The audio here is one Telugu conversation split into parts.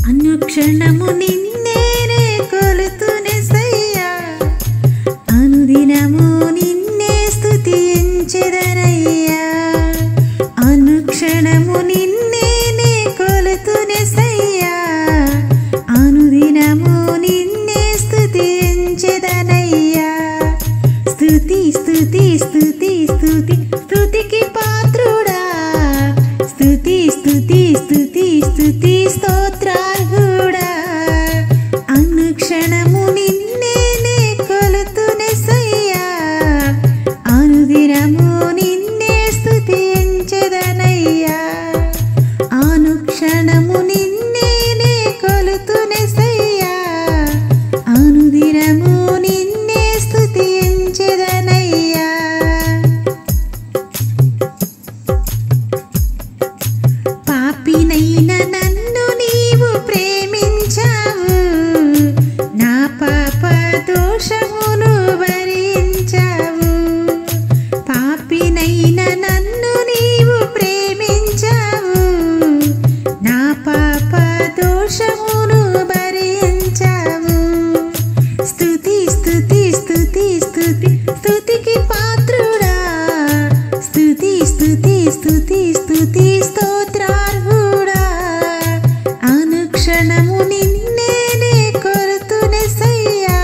అనుక్షణము నిన్నేనే కొలుతునేసయ్యా అనుదినము నిన్నే స్తుతించెదనయ్యా అనుక్షణము నిన్నేనే కొలుతునేసయ్యా అనుదినము నిన్నే స్తుతించెదనయ్యా స్తుతి స్తుతి స్తుతి స్తుతి స్తుతికి పాత్రుడా స్తుతి స్తుతి స్తుతి స్తుతి స్తోత్రార్హుడా అనుక్షణము నిన్నేనే కొలుతునేసయ్యా అనుదినము నిన్నే స్తుతించెదనయ్యా అనుక్షణము నిన్నేనే కొలుతునేసయ్యా అనుదినము నిన్నే స్తుతించెదనయ్యా పాపినైన నన్ను నీవు ప్రేమించావు నా పాప దోషమును భరించావు పాపినైన నన్ను నీవు ప్రేమించావు నా పాప దోషమును భరించావు స్తుతి స్తుతి స్తుతి స్తుతి స్తుతికి పాత్రుడా స్తుతి స్తుతి స్తుతి స్తుతి స్తోత్రార్హుడా అనుక్షణము నిన్నేనే కొలుతునేసయ్యా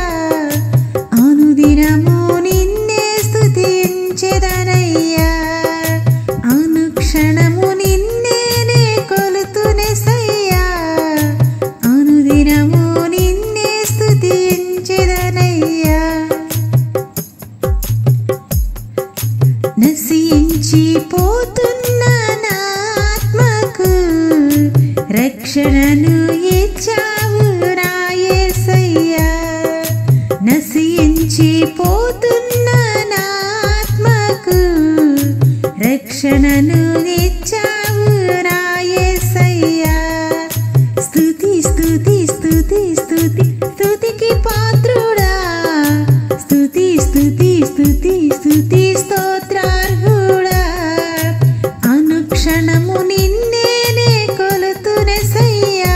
అనుదినము నిన్నే స్తుతించెదనయ్యా అనుక్షణము నిన్నేనే కొలుతునేసయ్యా అనుదినము నిన్నే స్తుతించెదనయ్యా నశించిపోతున్న నా ఆత్మకు రక్షణను ఇచ్చావు నా యేసయ్యా నశించిపోతున్న నా ఆత్మకు రక్షణను ఇచ్చావు నా యేసయ్యా స్తుతి స్తుతి స్తుతి స్తుతి స్తుతికి పాత్రుడా స్తుతి స్తుతి స్తుతి స్తుతి స్తోత్రార్హుడా అనుక్షణము నిన్నేనే కొలుతునేసయ్యా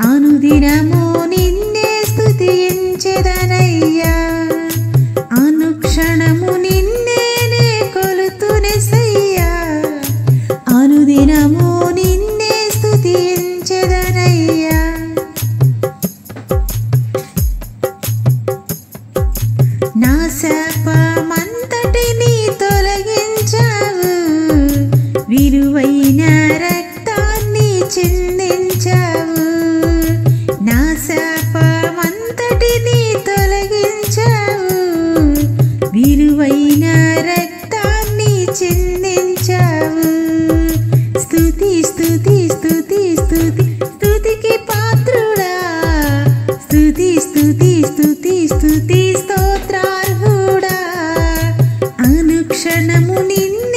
అనుదినము నిన్నే స్తుతించెదనయ్యా అనుక్షణము నిన్నేనే కొలుతునేసయ్యా అనుదినము నిన్నే స్తుతించెదనయ్యా నా శాపమంతటిని తొలగించావు విలువైన రక్తాన్ని చిందించావు నా శాపమంతటిని తొలగించావు విలువైన రక్తాన్ని చిందించావు స్తుతి స్తుతి స్తుతి స్తుతి స్తుతికి పాత్రుడా స్తుతి స్తుతి స్తుతి స్తుతి స్తోత్రార్హుడా అనుక్షణము నిన్ను